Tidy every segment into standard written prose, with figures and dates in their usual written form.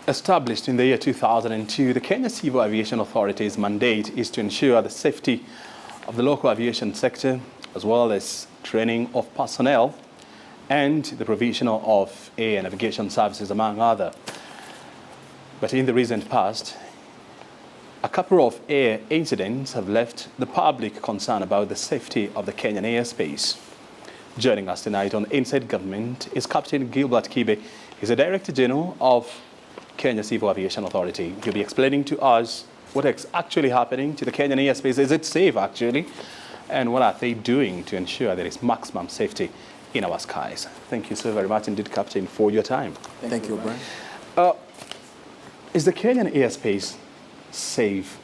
Established in the year 2002, the Kenya Civil Aviation Authority's mandate is to ensure the safety of the local aviation sector, as well as training of personnel and the provision of air navigation services, among other. But in the recent past, a couple of air incidents have left the public concerned about the safety of the Kenyan airspace. Joining us tonight on Inside Government is Capt Gilbert Kibe. He's the Director General of Kenya Civil Aviation Authority. He'll be explaining to us what is actually happening to the Kenyan airspace. Is it safe, actually? And what are they doing to ensure there is maximum safety in our skies? Thank you so very much indeed, Captain, for your time. Thank you, Brian. Is the Kenyan airspace safe?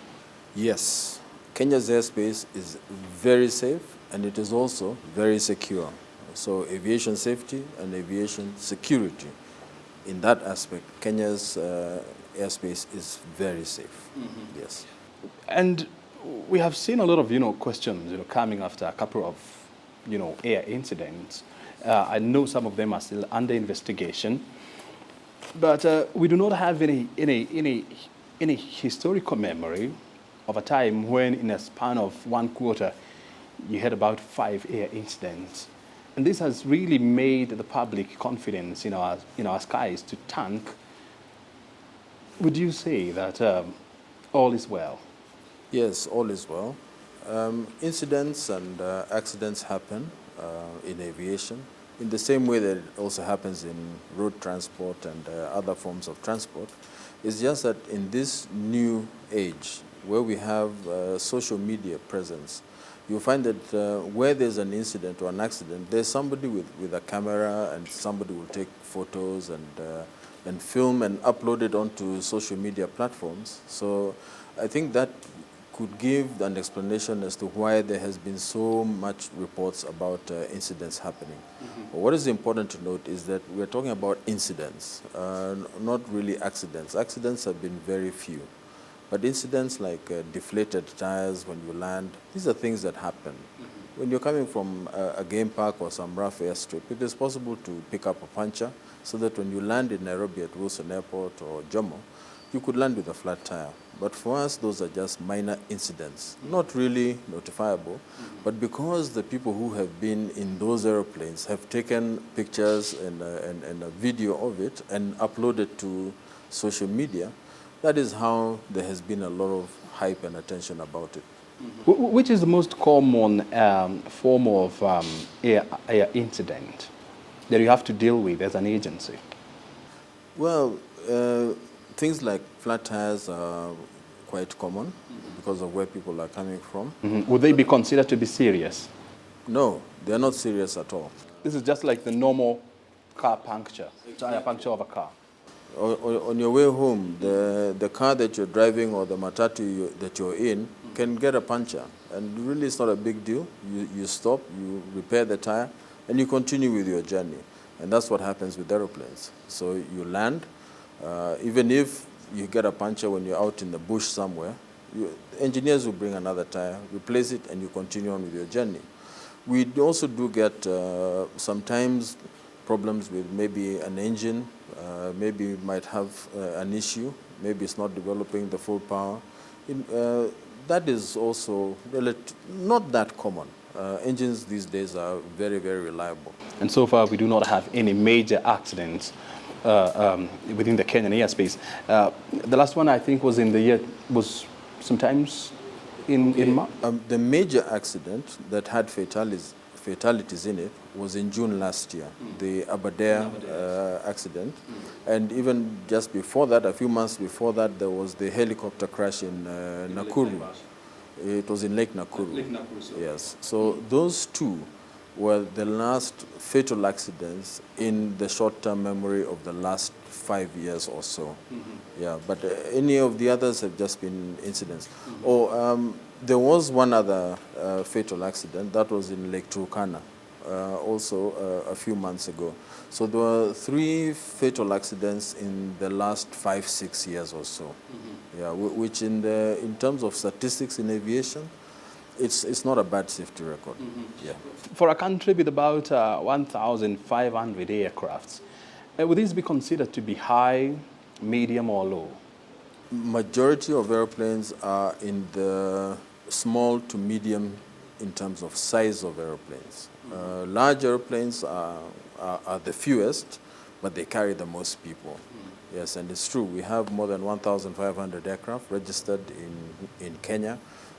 Yes. Kenya's airspace is very safe, and it is also very secure. So aviation safety and aviation security, in that aspect, Kenya's airspace is very safe. Mm-hmm. Yes. And we have seen a lot of, questions, coming after a couple of, air incidents. I know some of them are still under investigation, but we do not have any historical memory of a time when, in a span of 1 quarter, you had about 5 air incidents. And this has really made the public confidence in our skies to tank. Would you say that all is well? Yes, all is well. Incidents and accidents happen in aviation in the same way that it also happens in road transport and other forms of transport. It's just that in this new age where we have social media presence, you'll find that where there's an incident or an accident, there's somebody with a camera, and somebody will take photos and film and upload it onto social media platforms. So I think that could give an explanation as to why there has been so much reports about incidents happening. Mm-hmm. What is important to note is that we're talking about incidents, not really accidents. Accidents have been very few. But incidents like deflated tires when you land, these are things that happen. Mm-hmm. When you're coming from a game park or some rough airstrip, it is possible to pick up a puncture so that when you land in Nairobi at Wilson Airport or Jomo, you could land with a flat tire. But for us, those are just minor incidents, not really notifiable. Mm-hmm. But because the people who have been in those airplanes have taken pictures and a video of it and uploaded to social media, that is how there has been a lot of hype and attention about it. Mm-hmm. Which is the most common form of air incident that you have to deal with as an agency? Well, things like flat tires are quite common because of where people are coming from. Mm-hmm. Would they be considered to be serious? No, they're not serious at all. This is just like the normal car puncture, tire puncture of a car. On your way home, the car that you're driving or the matatu that you're in can get a puncture. And really it's not a big deal. You stop, you repair the tire, and you continue with your journey. And that's what happens with aeroplanes. So you land, even if you get a puncture when you're out in the bush somewhere, engineers will bring another tire, replace it, and you continue on with your journey. We also do get sometimes problems with maybe an engine, maybe might have an issue, maybe it's not developing the full power. That is also not that common. Engines these days are very, very reliable. And so far, we do not have any major accidents within the Kenyan airspace. The last one, I think, was in the year, was sometimes in March? The major accident that had fatalities in it was in June last year, the Aberdare accident. And even just before that, a few months before that, there was the helicopter crash in Nakuru. It was in Lake Nakuru. Lake Nakuru. Yes. So those two were the last fatal accidents in the short-term memory of the last 5 years or so. Mm-hmm. Yeah, but any of the others have just been incidents. Mm-hmm. There was one other fatal accident that was in Lake Turkana, also a few months ago. So there were 3 fatal accidents in the last 5-6 years or so. Mm-hmm. Yeah, which in terms of statistics in aviation, it's not a bad safety record. Mm-hmm. Yeah. For a country with about 1,500 aircrafts, would this be considered to be high medium, or low? Majority of airplanes are in the small to medium in terms of size of airplanes. Large airplanes are the fewest, but they carry the most people. Yes, and it's true. We have more than 1,500 aircraft registered in Kenya.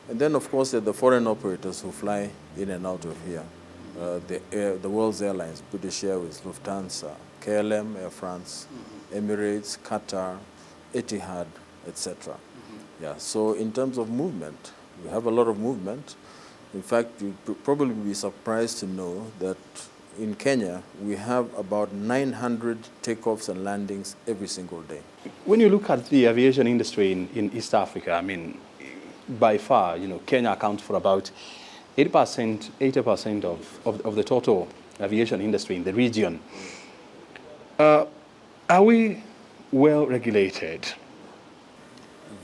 And then, of course, there are the foreign operators who fly in and out of here. The world's airlines, British Airways, Lufthansa, KLM, Air France, Emirates, Qatar, Etihad, etc. Yeah, so in terms of movement, we have a lot of movement. In fact, you'd probably be surprised to know that in Kenya, we have about 900 takeoffs and landings every single day. When you look at the aviation industry in East Africa, I mean, by far, Kenya accounts for about 80% of the total aviation industry in the region. Are we well regulated?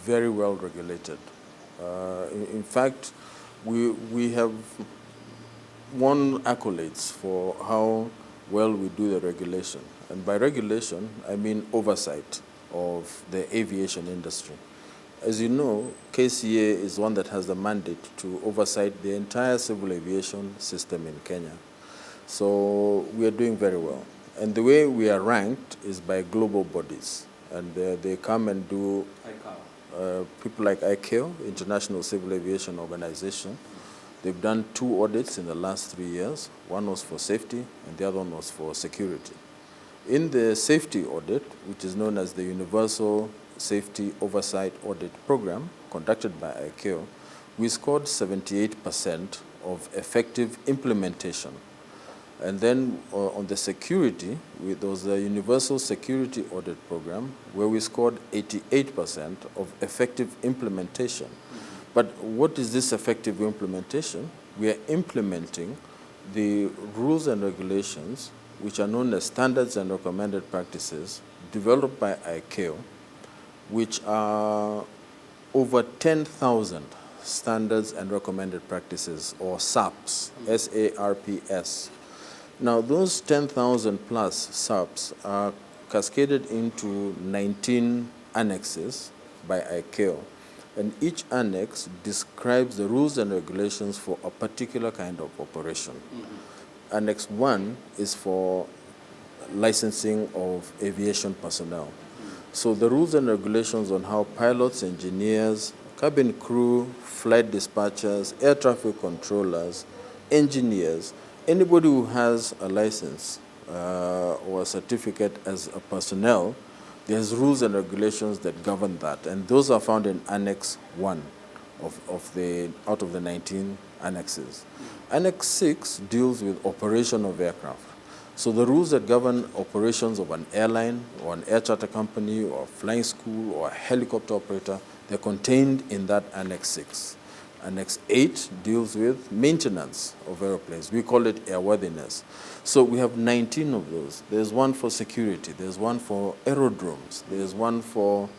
Very well regulated. In fact, we have won accolades for how well we do the regulation. And by regulation, I mean oversight of the aviation industry. As you know, KCAA is one that has the mandate to oversight the entire civil aviation system in Kenya. So we are doing very well. And the way we are ranked is by global bodies. And they come and do, people like ICAO, International Civil Aviation Organization. They've done 2 audits in the last 3 years. One was for safety, and the other one was for security. In the safety audit, which is known as the Universal Safety Oversight Audit Program, conducted by ICAO, we scored 78% of effective implementation. And then on the security, there was a Universal Security Audit Program where we scored 88% of effective implementation. But what is this effective implementation? We are implementing the rules and regulations, which are known as standards and recommended practices, developed by ICAO, which are over 10,000 standards and recommended practices, or SARPs, S-A-R-P-S. Now, those 10,000 plus SARPs are cascaded into 19 annexes by ICAO. And each annex describes the rules and regulations for a particular kind of operation. Annex 1 is for licensing of aviation personnel. So the rules and regulations on how pilots, engineers, cabin crew, flight dispatchers, air traffic controllers, engineers, anybody who has a license or a certificate as a personnel, there's rules and regulations that govern that. And those are found in Annex 1 out of the 19 annexes. Annex 6 deals with operation of aircraft. So the rules that govern operations of an airline or an air charter company or a flying school or a helicopter operator, they're contained in that Annex 6. Annex 8 deals with maintenance of airplanes. We call it airworthiness. So we have 19 of those. There's one for security. There's one for aerodromes. There's one for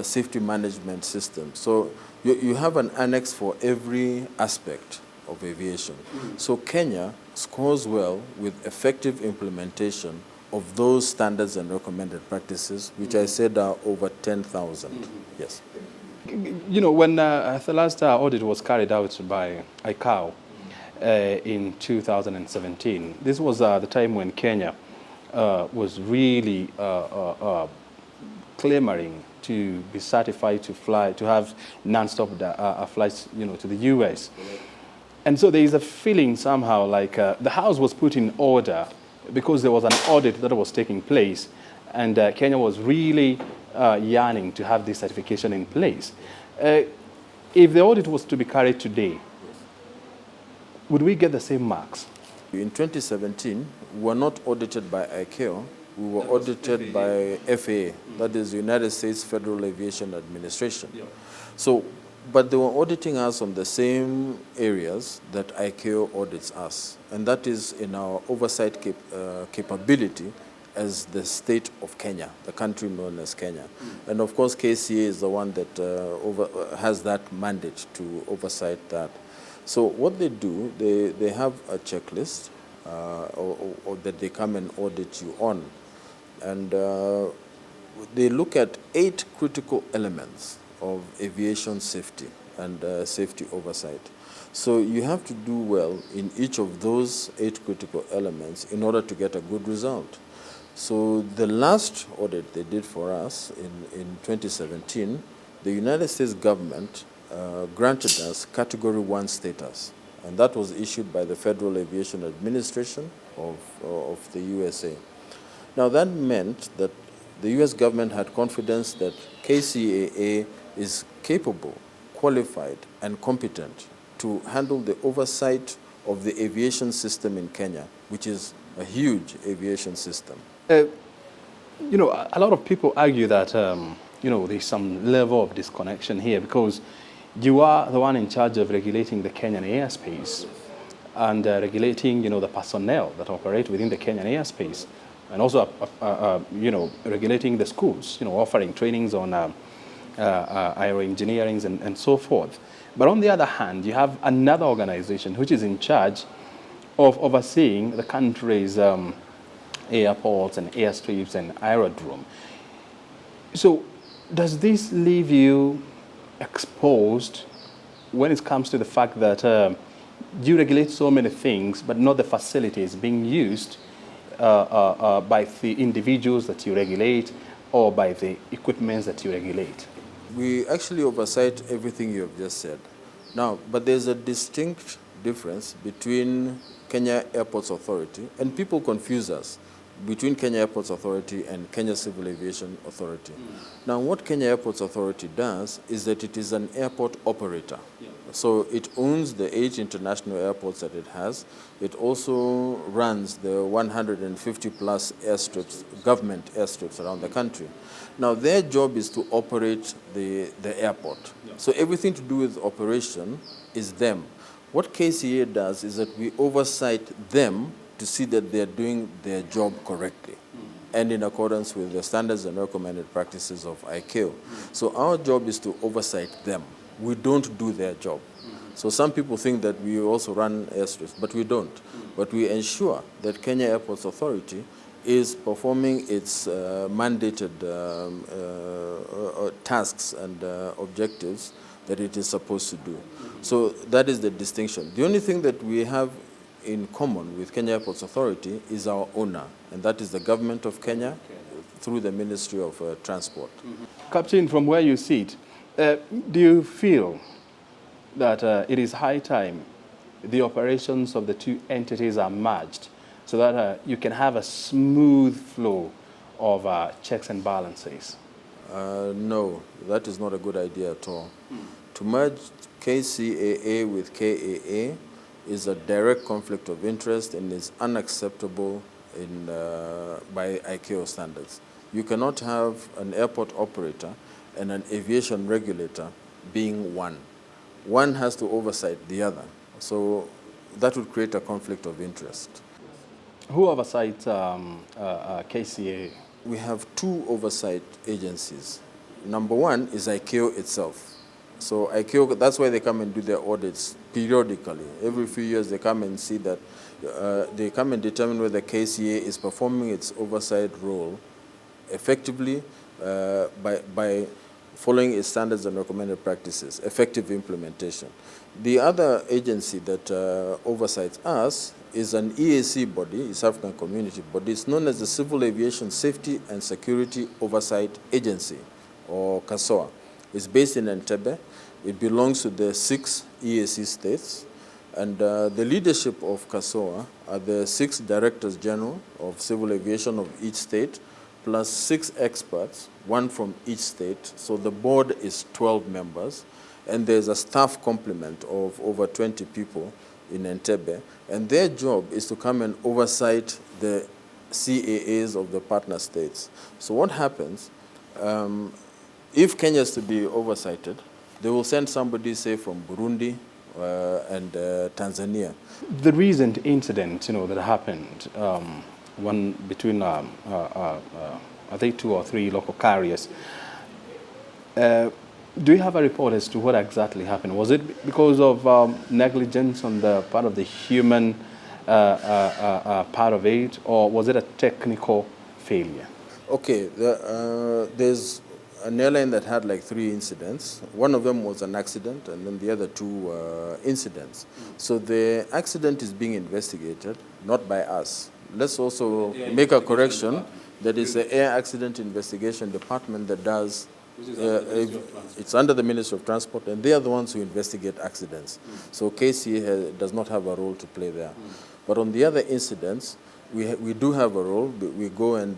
safety management systems. So you have an annex for every aspect of aviation. So Kenya scores well with effective implementation of those standards and recommended practices, which I said are over 10,000. Yes. When the last audit was carried out by ICAO in 2017, this was the time when Kenya was really clamoring to be certified to fly, to have non-stop flights, to the US. And so there is a feeling somehow like the house was put in order because there was an audit that was taking place, and Kenya was really yearning to have this certification in place. If the audit was to be carried today, would we get the same marks? In 2017, we were not audited by ICAO. We were audited by FAA, that is the United States Federal Aviation Administration. Yeah. So, but they were auditing us on the same areas that ICAO audits us, and that is in our oversight capability as the state of Kenya, the country known as Kenya. And of course, KCAA is the one that has that mandate to oversight that. So what they do, they have a checklist or that they come and audit you on. And they look at 8 critical elements of aviation safety and safety oversight. So you have to do well in each of those 8 critical elements in order to get a good result. So the last audit they did for us in 2017, the United States government granted us Category 1 status, and that was issued by the Federal Aviation Administration of the USA. Now that meant that the US government had confidence that KCAA is capable, qualified, and competent to handle the oversight of the aviation system in Kenya, which is a huge aviation system. A lot of people argue that, there's some level of disconnection here because you are the one in charge of regulating the Kenyan airspace and regulating, the personnel that operate within the Kenyan airspace, and also, regulating the schools, offering trainings on aeroengineering and so forth. But on the other hand, you have another organization which is in charge of overseeing the country's airports and airstrips and aerodrome. So does this leave you exposed when it comes to the fact that you regulate so many things, but not the facilities being used by the individuals that you regulate or by the equipments that you regulate? We actually oversight everything you have just said. Now, but there's a distinct difference between Kenya Airports Authority, and people confuse us, between Kenya Airports Authority and Kenya Civil Aviation Authority. Now, what Kenya Airports Authority does is that it is an airport operator. So it owns the 8 international airports that it has. It also runs the 150 plus airstrips, government airstrips around the country. Now, their job is to operate the airport. So everything to do with operation is them. What KCA does is that we oversight them to see that they're doing their job correctly and in accordance with the standards and recommended practices of ICAO. So our job is to oversight them. We don't do their job. So some people think that we also run airstrips, but we don't. But we ensure that Kenya Airports Authority is performing its mandated tasks and objectives that it is supposed to do. So that is the distinction. The only thing that we have in common with Kenya Airports Authority is our owner, and that is the government of Kenya through the Ministry of Transport. Captain, from where you sit, do you feel that it is high time the operations of the two entities are merged so that you can have a smooth flow of checks and balances? No, that is not a good idea at all. To merge KCAA with KAA is a direct conflict of interest and is unacceptable by ICAO standards. You cannot have an airport operator and an aviation regulator being one. One has to oversight the other. So that would create a conflict of interest. Who oversights KCAA? We have 2 oversight agencies. Number 1 is ICAO itself. So ICAO, that's why they come and do their audits periodically. Every few years they come and see that, they come and determine whether KCA is performing its oversight role effectively by following its standards and recommended practices, effective implementation. The other agency that oversights us is an EAC body, East African Community body. It's known as the Civil Aviation Safety and Security Oversight Agency, or CASOA. It's based in Entebbe. It belongs to the 6 EAC states. And the leadership of CASOA are the 6 directors general of civil aviation of each state, plus 6 experts, 1 from each state. So the board is 12 members. And there's a staff complement of over 20 people in Entebbe. And their job is to come and oversight the CAAs of the partner states. So what happens, if Kenya is to be oversighted, they will send somebody, say, from Burundi and Tanzania. The recent incident, that happened, one between, I think 2 or 3 local carriers. Do you have a report as to what exactly happened? Was it because of negligence on the part of the human part of it, or was it a technical failure? Okay, there's an airline that had like 3 incidents. One of them was an accident, and then the other 2 were incidents. So the accident is being investigated, not by us. Let's also make a correction. That is the Air Accident Investigation Department that does. It's under the Ministry of Transport, and they are the ones who investigate accidents. So KCAA does not have a role to play there. But on the other incidents, we do have a role. We go and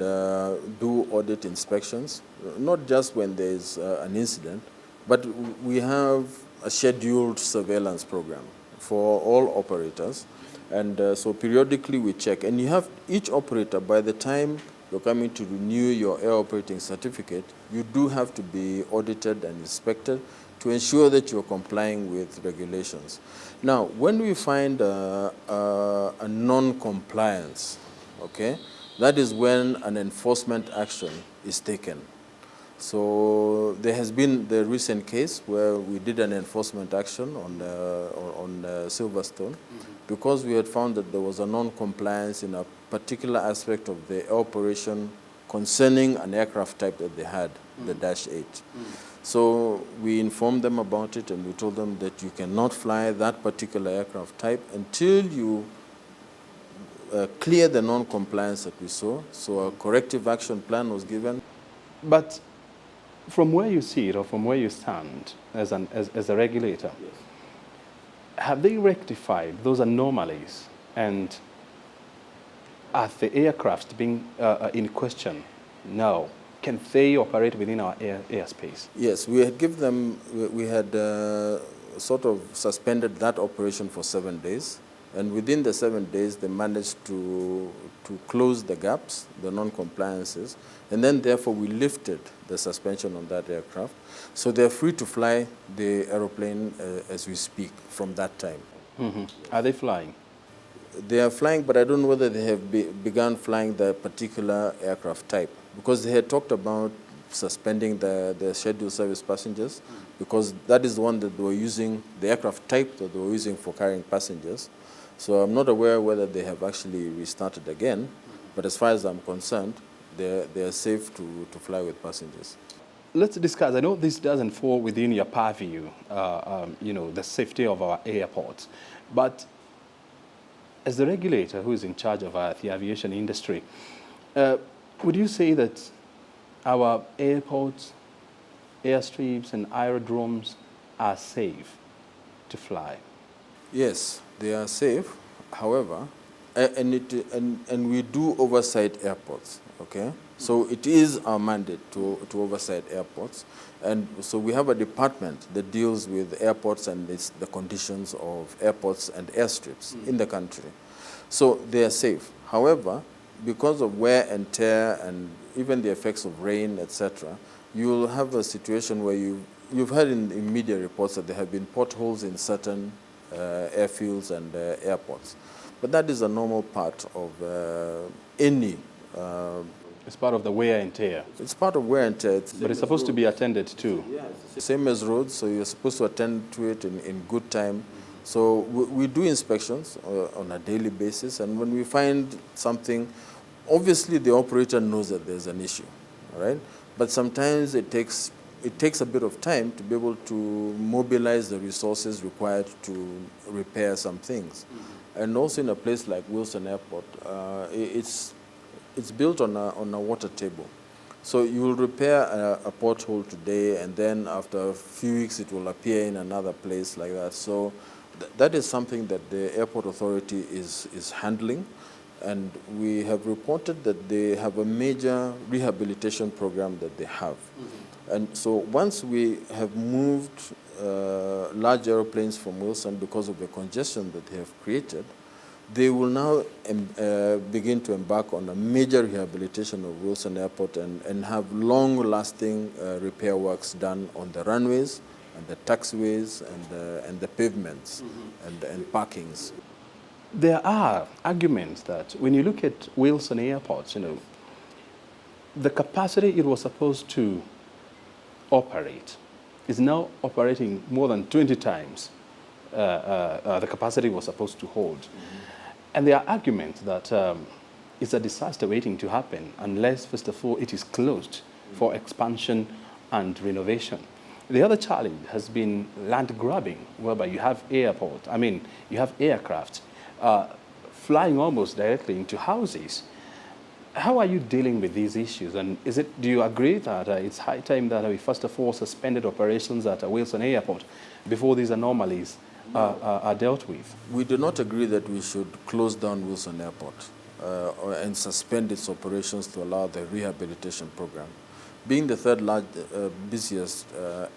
do audit inspections, not just when there's an incident, but we have a scheduled surveillance program for all operators. And so periodically we check. And you have each operator, by the time you're coming to renew your air operating certificate, you do have to be audited and inspected to ensure that you're complying with regulations. Now, when we find a non-compliance, okay, that is when an enforcement action is taken. So there has been the recent case where we did an enforcement action on Silverstone because we had found that there was a non-compliance in a particular aspect of the operation concerning an aircraft type that they had, the Dash 8. So we informed them about it, and we told them that you cannot fly that particular aircraft type until you clear the non-compliance that we saw. So a corrective action plan was given. But from where you see it, or from where you stand as a regulator, yes, have they rectified those anomalies? And are the aircraft being in question now? Can they operate within our airspace? Yes, we had given them, we had sort of suspended that operation for 7 days. And within the 7 days, they managed to close the gaps, the non-compliances, and then therefore we lifted the suspension on that aircraft. So they're free to fly the aeroplane as we speak from that time. Mm-hmm. Are they flying? They are flying, but I don't know whether they have begun flying the particular aircraft type, because they had talked about suspending the scheduled service passengers, because that is the one that they were using, the aircraft type that they were using for carrying passengers. So I'm not aware whether they have actually restarted again, but as far as I'm concerned, they are safe to fly with passengers. Let's discuss. I know this doesn't fall within your purview, the safety of our airports, but as the regulator who is in charge of the aviation industry, would you say that our airports, airstrips, and aerodromes are safe to fly? Yes, they are safe. However, and we do oversight airports, okay? So it is our mandate to oversight airports. And so we have a department that deals with airports and the conditions of airports and airstrips in the country. So they are safe. However, because of wear and tear and even the effects of rain, etc., you'll have a situation where you've heard in media reports that there have been potholes in certain airfields and airports. But that is a normal part of any... It's part of the wear and tear. It's part of wear and tear. But it's supposed to be attended to. Yeah, same as roads, so you're supposed to attend to it in good time. So we do inspections on a daily basis, and when we find something, obviously the operator knows that there's an issue, all right? But sometimes it takes a bit of time to be able to mobilize the resources required to repair some things. And also in a place like Wilson Airport, it's built on a water table. So you will repair a pothole today, and then after a few weeks it will appear in another place like that. So that is something that the airport authority is handling. And we have reported that they have a major rehabilitation program that they have. And so once we have moved large airplanes from Wilson because of the congestion that they have created, they will now begin to embark on a major rehabilitation of Wilson Airport and have long-lasting repair works done on the runways and the taxiways and the pavements and parkings. There are arguments that when you look at Wilson Airport, the capacity it was supposed to operate is now operating more than 20 times the capacity it was supposed to hold. And there are arguments that it's a disaster waiting to happen unless, first of all, it is closed for expansion and renovation. The other challenge has been land grabbing, whereby you have you have aircraft flying almost directly into houses. How are you dealing with these issues? And do you agree that it's high time that we first of all suspended operations at Wilson Airport before these anomalies are dealt with? We do not agree that we should close down Wilson Airport and suspend its operations to allow the rehabilitation program. Being the third busiest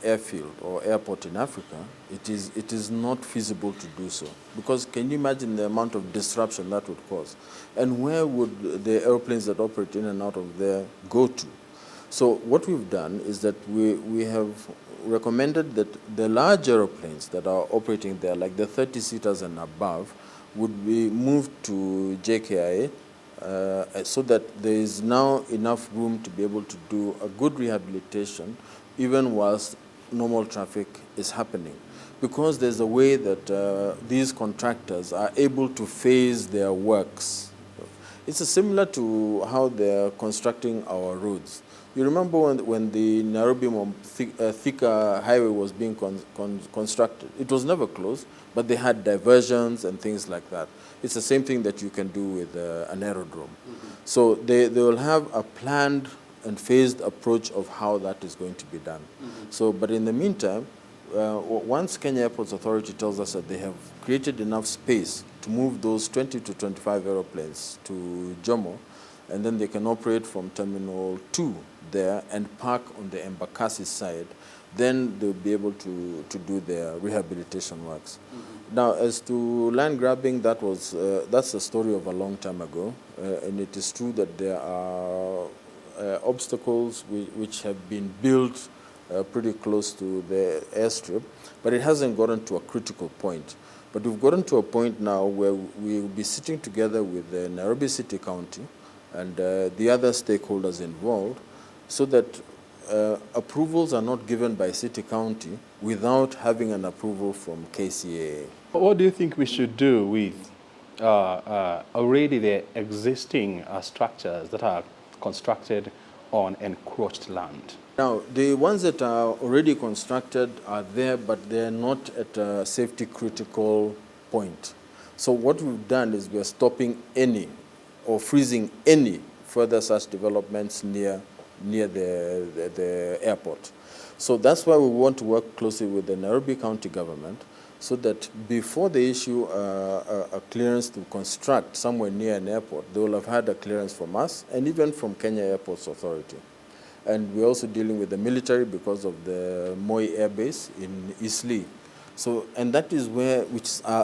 airfield or airport in Africa, it is not feasible to do so. Because can you imagine the amount of disruption that would cause? And where would the airplanes that operate in and out of there go to? So what we've done is that we have recommended that the large airplanes that are operating there, like the 30-seaters and above, would be moved to JKIA, so that there is now enough room to be able to do a good rehabilitation even whilst normal traffic is happening. Because there's a way that these contractors are able to phase their works. It's similar to how they're constructing our roads. You remember when the Nairobi-Thika highway was being constructed, it was never closed, but they had diversions and things like that. It's the same thing that you can do with an aerodrome. Mm-hmm. So they will have a planned and phased approach of how that is going to be done. Mm-hmm. So, but in the meantime, once Kenya Airports Authority tells us that they have created enough space to move those 20 to 25 aeroplanes to Jomo, and then they can operate from Terminal 2 there and park on the Embakasi side, then they'll be able to do their rehabilitation works. Mm-hmm. Now, as to land grabbing, that's a story of a long time ago, and it is true that there are obstacles which have been built pretty close to the airstrip, but it hasn't gotten to a critical point. But we've gotten to a point now where we will be sitting together with the Nairobi City County and the other stakeholders involved, so that approvals are not given by City County without having an approval from KCAA. What do you think we should do with already the existing structures that are constructed on encroached land? Now, the ones that are already constructed are there, but they're not at a safety critical point. So what we've done is we're stopping any or freezing any further such developments near the airport. So that's why we want to work closely with the Nairobi County government, so that before they issue a clearance to construct somewhere near an airport, they will have had a clearance from us and even from Kenya Airports Authority. And we're also dealing with the military because of the Moi Air Base in Eastleigh. So, and that is where,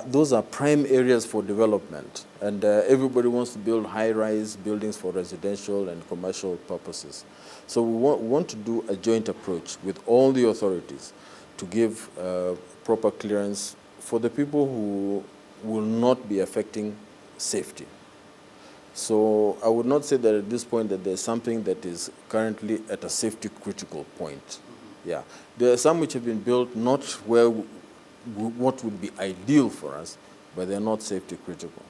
those are prime areas for development. And everybody wants to build high-rise buildings for residential and commercial purposes. So we want to do a joint approach with all the authorities to give proper clearance for the people who will not be affecting safety. So I would not say that at this point that there's something that is currently at a safety critical point. Mm-hmm. Yeah, there are some which have been built not where what would be ideal for us, but they're not safety critical.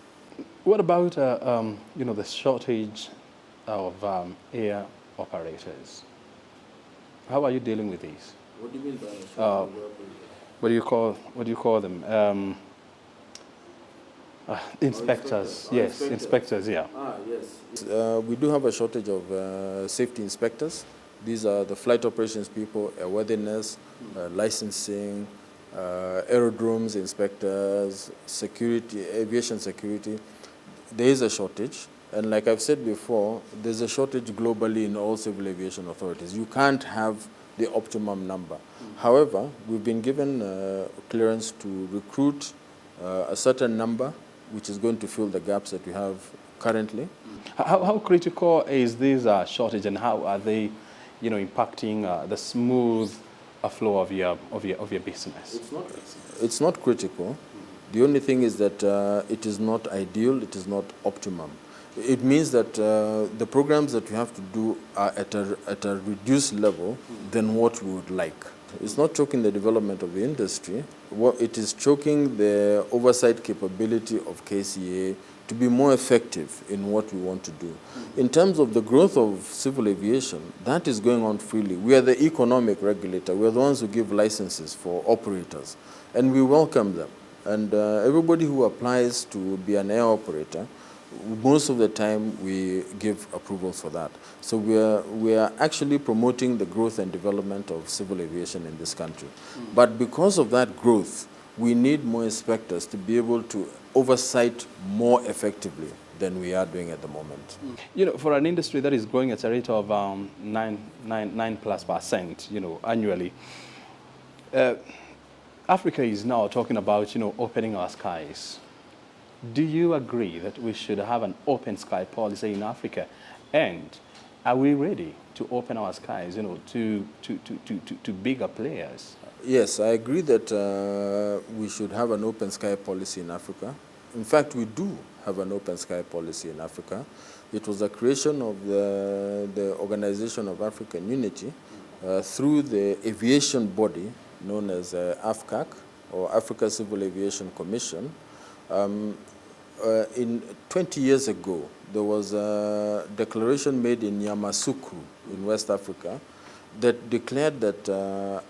What about the shortage of air operators? How are you dealing with these? What do you mean by shortage of operators? What do you call them? Inspectors, yes, inspectors, yeah. Yes. We do have a shortage of safety inspectors. These are the flight operations people, airworthiness, licensing, aerodromes inspectors, security, aviation security. There is a shortage, and like I've said before, there's a shortage globally in all civil aviation authorities. You can't have the optimum number. However, we've been given clearance to recruit a certain number, which is going to fill the gaps that we have currently. How critical is this shortage, and how are they, impacting the smooth flow of your business? It's not critical. The only thing is that it is not ideal. It is not optimum. It means that the programs that we have to do are at a reduced level than what we would like. It's not choking the development of the industry. What it is choking the oversight capability of KCAA to be more effective in what we want to do. In terms of the growth of civil aviation, that is going on freely. We are the economic regulator. We are the ones who give licenses for operators, and we welcome them. And everybody who applies to be an air operator, most of the time we give approval for that. So we are actually promoting the growth and development of civil aviation in this country. But because of that growth, we need more inspectors to be able to oversight more effectively than we are doing at the moment. You know, for an industry that is growing at a rate of 9+%, you know, annually, Africa is now talking about, you know, opening our skies. Do you agree that we should have an open sky policy in Africa? And are we ready to open our skies, you know, to bigger players? Yes, I agree that we should have an open sky policy in Africa. In fact, we do have an open sky policy in Africa. It was the creation of the Organization of African Unity through the aviation body known as AFCAC, or Africa Civil Aviation Commission. In 20 years ago, there was a declaration made in Yamoussoukro in West Africa that declared that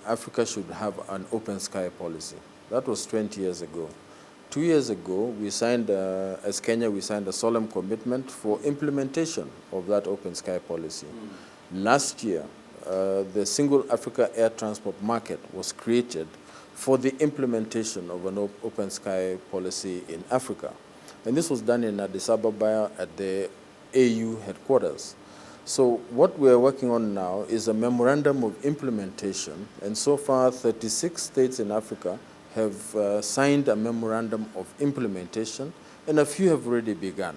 Africa should have an open sky policy. That was 20 years ago. 2 years ago, we signed, as Kenya, we signed a solemn commitment for implementation of that open sky policy. Last year, the Single Africa Air Transport Market was created for the implementation of an open sky policy in Africa. And this was done in Addis Ababa at the AU headquarters. So what we're working on now is a memorandum of implementation, and so far 36 states in Africa have signed a memorandum of implementation, and a few have already begun.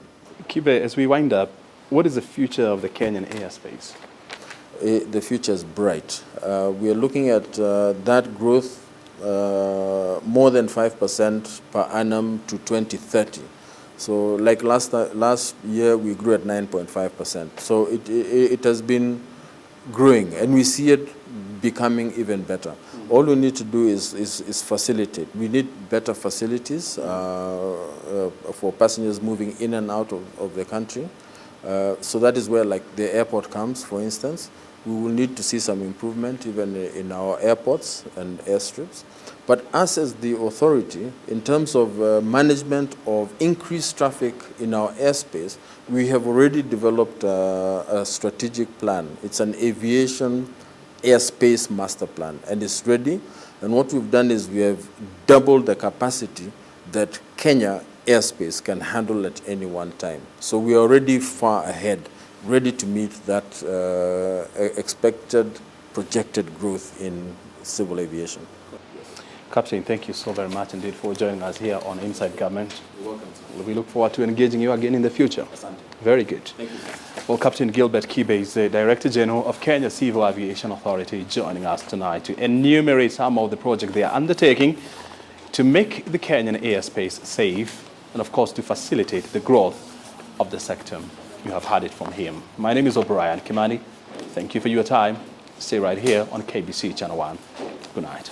Kibe, as we wind up, what is the future of the Kenyan airspace? The future is bright. We are looking at that growth more than 5% per annum to 2030. So like last year, we grew at 9.5%. So it has been growing, and we see it becoming even better. All we need to do is facilitate. We need better facilities for passengers moving in and out of the country. So that is where, like, the airport comes, for instance. We will need to see some improvement even in our airports and airstrips. But us as the authority, in terms of management of increased traffic in our airspace, we have already developed a strategic plan. It's an aviation airspace master plan, and it's ready. And what we've done is we have doubled the capacity that Kenya airspace can handle at any one time. So we are already far ahead, ready to meet that expected, projected growth in civil aviation. Captain, thank you so very much indeed for joining us here on Inside Government. You're welcome, sir. We look forward to engaging you again in the future. Asante. Very good. Thank you, sir. Well, Captain Gilbert Kibe is the Director General of Kenya Civil Aviation Authority, joining us tonight to enumerate some of the projects they are undertaking to make the Kenyan airspace safe and, of course, to facilitate the growth of the sector. You have heard it from him. My name is O'Brien Kimani. Thank you for your time. Stay right here on KBC Channel 1. Good night.